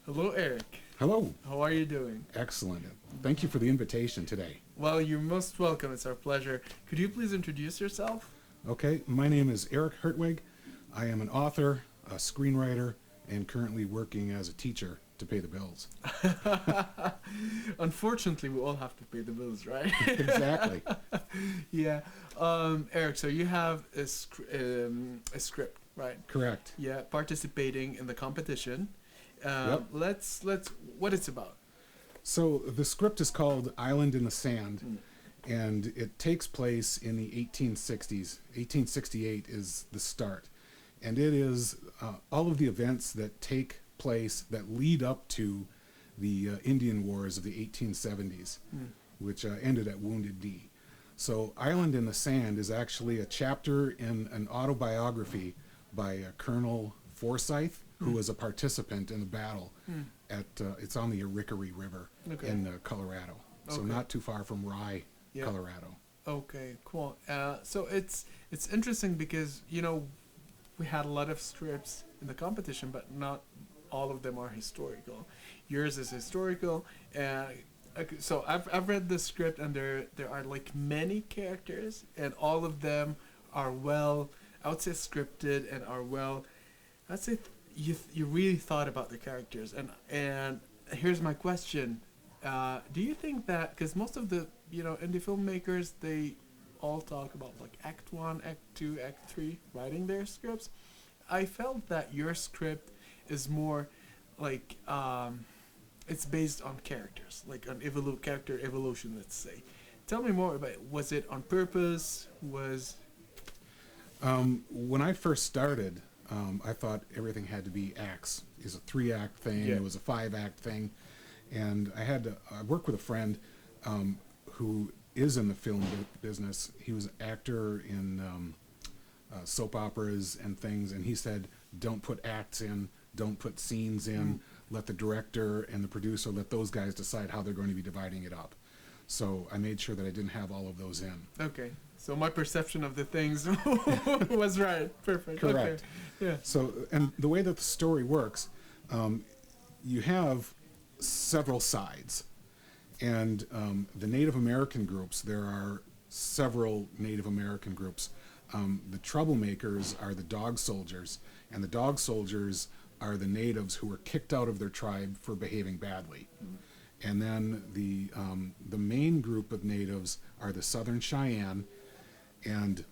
Hello, Eric. Hello. How are you doing? Excellent. Thank you for the invitation today. Well, you're most welcome. It's our pleasure. Could you please introduce yourself? Okay, my name is Erik Hertwig. I am an author, a screenwriter, and currently working as a teacher to pay the bills. Unfortunately, we all have to pay the bills, right? Exactly. Yeah. Eric, so you have a script, right? Correct. Yeah, participating in the competition. Yep. Let's what it's about. So the script is called Island in the Sand, Mm. and it takes place in the 1860s. 1868 is the start. And it is all of the events that take place that lead up to the Indian Wars of the 1870s, which ended at Wounded Knee. So Island in the Sand is actually a chapter in an autobiography by Colonel Forsyth, who was a participant in the battle at it's on the Erie River in Colorado, so not too far from Rye, Colorado. Okay, cool. So it's interesting because we had a lot of scripts in the competition, but not all of them are historical. Yours is historical. So I've read the script, and there are like many characters, and all of them are well, I would say, scripted and are well. I'd say you really thought about the characters, and here's my question: do you think that because most of the indie filmmakers, they all talk about like Act 1, Act 2, Act 3 writing their scripts, I felt that your script is more like it's based on characters, like on character evolution, let's say. Tell me more about it. Was it on purpose? When I first started, I thought everything had to be acts. It was a 3-act thing. Yeah. It was a 5-act thing, and I worked with a friend who is in the film business. He was an actor in soap operas and things, and he said, "Don't put acts in, don't put scenes in. Let the director and the producer, let those guys decide how they're going to be dividing it up." So I made sure that I didn't have all of those in. Okay, so my perception of the things was right. Perfect. Correct. Okay. Yeah. So, and the way that the story works, you have several sides. And the Native American groups, there are several Native American groups. The troublemakers are the dog soldiers, and the dog soldiers are the natives who were kicked out of their tribe for behaving badly. And then the main group of natives are the Southern Cheyenne, and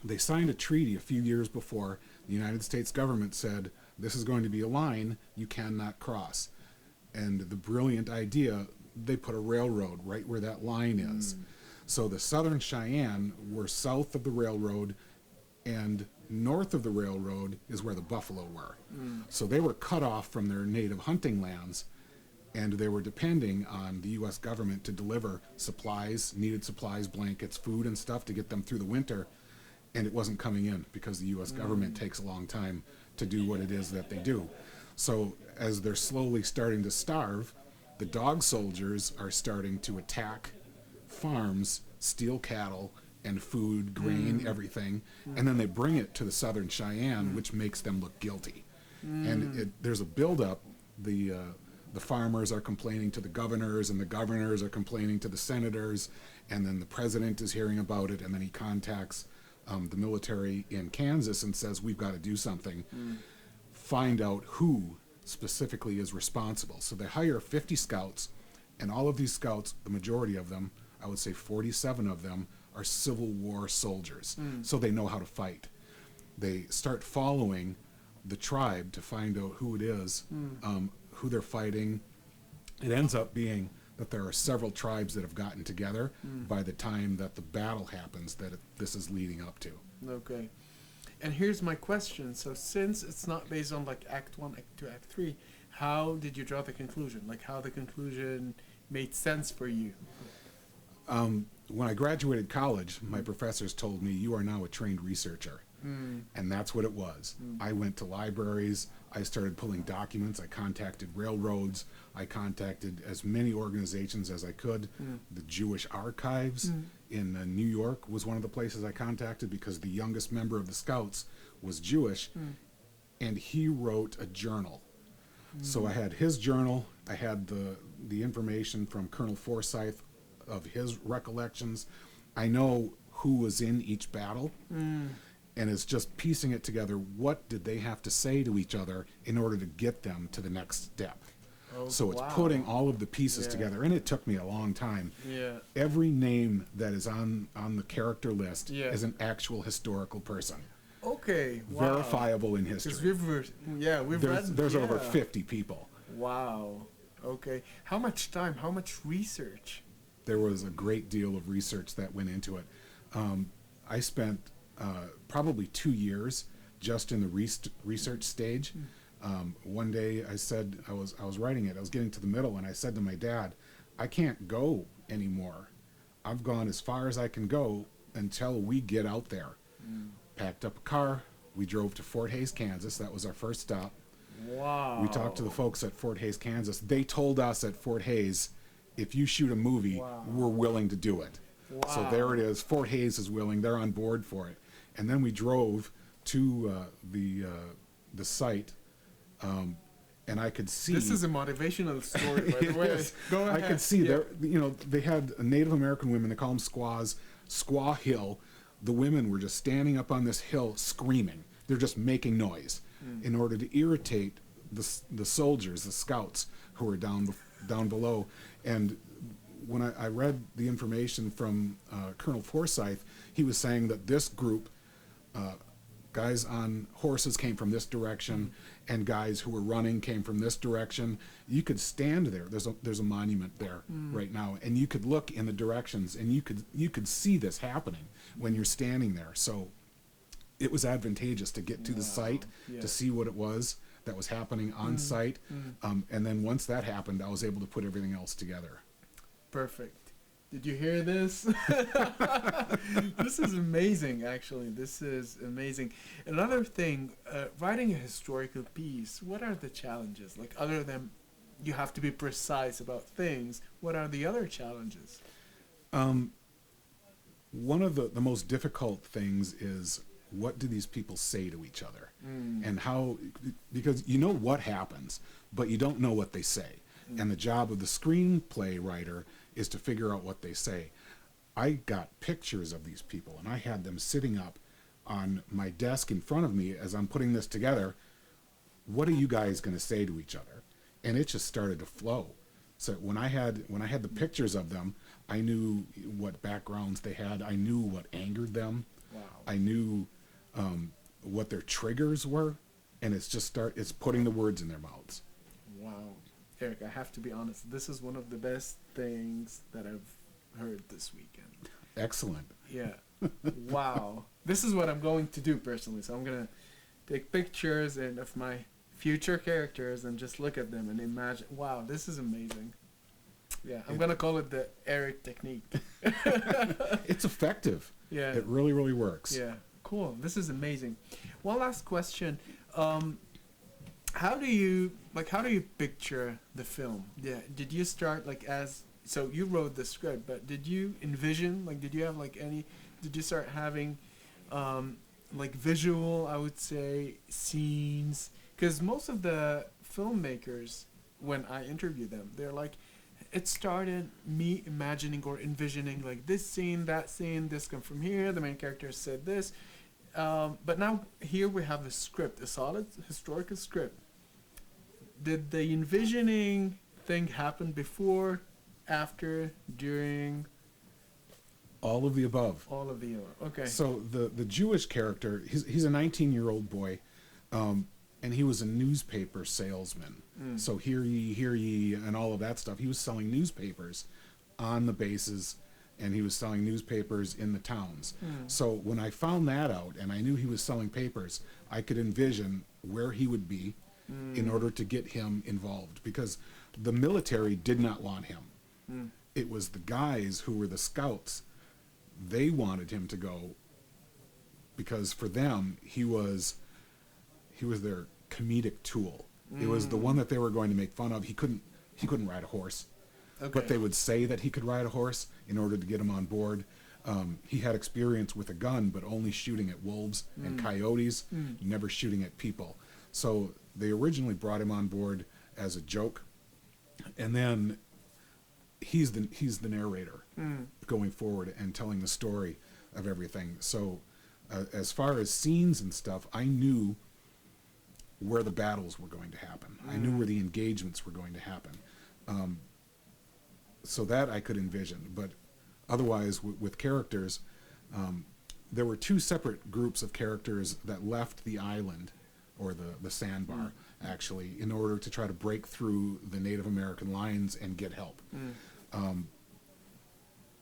they signed a treaty a few years before. The United States government said, this is going to be a line you cannot cross. And the brilliant idea, they put a railroad right where that line is. So the Southern Cheyenne were south of the railroad, and north of the railroad is where the buffalo were. So they were cut off from their native hunting lands, and they were depending on the U.S. government to deliver supplies, needed supplies, blankets, food and stuff to get them through the winter, and it wasn't coming in because the U.S. government takes a long time to do what it is that they do. So as they're slowly starting to starve, the dog soldiers are starting to attack farms, steal cattle and food, grain, everything, and then they bring it to the Southern Cheyenne, which makes them look guilty. And there's a buildup. The farmers are complaining to the governors, and the governors are complaining to the senators, and then the president is hearing about it, and then he contacts the military in Kansas and says, we've got to do something. Find out who specifically is responsible. So they hire 50 scouts, and all of these scouts, the majority of them, I would say 47 of them, are Civil War soldiers. So they know how to fight. They start following the tribe to find out who it is, who they're fighting. It ends up being that there are several tribes that have gotten together by the time that the battle happens that this is leading up to. Okay. And here's my question. So since it's not based on like Act 1, Act 2, Act 3, how did you draw the conclusion? Like how the conclusion made sense for you? When I graduated college, my professors told me, you are now a trained researcher. And that's what it was. I went to libraries. I started pulling documents. I contacted railroads. I contacted as many organizations as I could. The Jewish Archives in New York was one of the places I contacted because the youngest member of the Scouts was Jewish, and he wrote a journal So I had his journal. I had the information from Colonel Forsyth of his recollections. I know who was in each battle, and it's just piecing it together. What did they have to say to each other in order to get them to the next step? Oh, So it's wow. putting all of the pieces Yeah. together, and it took me a long time. Yeah. Every name that is on the character list Yeah. is an actual historical person, Okay. Wow. verifiable in Because history. we've There's read. over Yeah. 50 people. Wow. Okay. How much time? How much research? There was a great deal of research that went into it. I spent probably 2 years just in the research stage. One day I said, I was writing it, I was getting to the middle, and I said to my dad, I can't go anymore. I've gone as far as I can go until we get out there. Packed up a car, we drove to Fort Hays, Kansas. That was our first stop. Wow. We talked to the folks at Fort Hays, Kansas. They told us at Fort Hays, if you shoot a movie, Wow. we're willing to do it. Wow. So there it is. Fort Hays is willing. They're on board for it. And then we drove to the site, and I could see. This is a motivational story, by the way. Yes. Go ahead. I could see Yeah. there. They had Native American women. They call them squaws. Squaw Hill. The women were just standing up on this hill screaming. They're just making noise in order to irritate the soldiers, the scouts who were down below. And when I read the information from Colonel Forsyth, he was saying that this group, guys on horses came from this direction, and guys who were running came from this direction. You could stand there. There's a monument there right now, and you could look in the directions, and you could see this happening when you're standing there. So it was advantageous to get to the site Yeah. to see what it was that was happening on site, and then once that happened, I was able to put everything else together. Perfect. Did you hear this? This is amazing, actually. This is amazing. Another thing, writing a historical piece, what are the challenges? Like, other than you have to be precise about things, what are the other challenges? One of the most difficult things is, what do these people say to each other? And how, because you know what happens, but you don't know what they say. And the job of the screenplay writer is to figure out what they say. I got pictures of these people, and I had them sitting up on my desk in front of me as I'm putting this together. What are you guys going to say to each other? And it just started to flow. So when I had the pictures of them, I knew what backgrounds they had. I knew what angered them. Wow. I knew what their triggers were, and it's putting the words in their mouths. Wow. Erik, I have to be honest. This is one of the best things that I've heard this weekend. Excellent. Yeah. Wow. This is what I'm going to do personally. So I'm going to take pictures of my future characters and just look at them and imagine. Wow, this is amazing. Yeah, I'm going to call it the Erik technique. It's effective. Yeah. It really, really works. Yeah. Cool. This is amazing. One last question. How do you picture the film? Yeah. Did you start so you wrote the script, but did you envision, did you have did you start having visual, I would say, scenes? Because most of the filmmakers, when I interview them, they're like, it started me imagining or envisioning this scene, that scene, this come from here, the main character said this. But now here we have a script, a solid historical script. Did the envisioning thing happen before, after, during? All of the above. All of the above. Okay. So the Jewish character, he's a 19-year-old boy, and he was a newspaper salesman. So hear ye, and all of that stuff. He was selling newspapers on the bases, and he was selling newspapers in the towns. So when I found that out, and I knew he was selling papers, I could envision where he would be in order to get him involved, because the military did not want him. It was the guys who were the scouts. They wanted him to go because for them he was their comedic tool. It was the one that they were going to make fun of. He couldn't ride a horse. Okay. But they would say that he could ride a horse in order to get him on board. He had experience with a gun, but only shooting at wolves and coyotes, never shooting at people. So they originally brought him on board as a joke, and then he's the narrator going forward and telling the story of everything. So as far as scenes and stuff, I knew where the battles were going to happen. I knew where the engagements were going to happen. So that I could envision. But otherwise, with characters, there were two separate groups of characters that left the island, or the sandbar, actually, in order to try to break through the Native American lines and get help.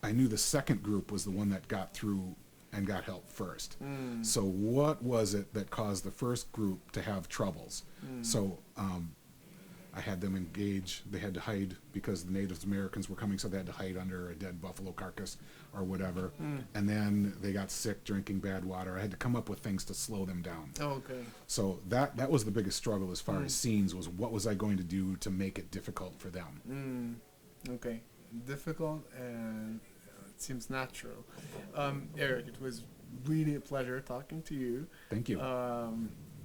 I knew the second group was the one that got through and got help first. So what was it that caused the first group to have troubles? So I had them engage. They had to hide because the Native Americans were coming, so they had to hide under a dead buffalo carcass or whatever. And then they got sick drinking bad water. I had to come up with things to slow them down. Oh, okay. So that was the biggest struggle as far as scenes, was what was I going to do to make it difficult for them. Okay. Difficult, and it seems natural. Erik, it was really a pleasure talking to you. Thank you.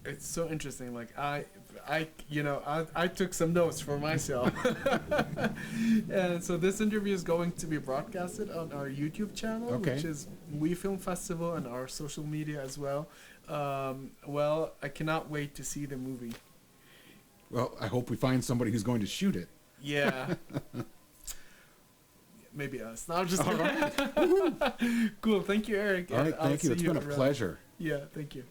It's so interesting. Like I took some notes for myself. And so this interview is going to be broadcasted on our YouTube channel, which is We Film Festival, and our social media as well. Well, I cannot wait to see the movie. Well, I hope we find somebody who's going to shoot it. Yeah. Maybe us. No, I'm just All right. Cool. Thank you, Erik. All right, thank you. It's been a pleasure. Yeah, thank you.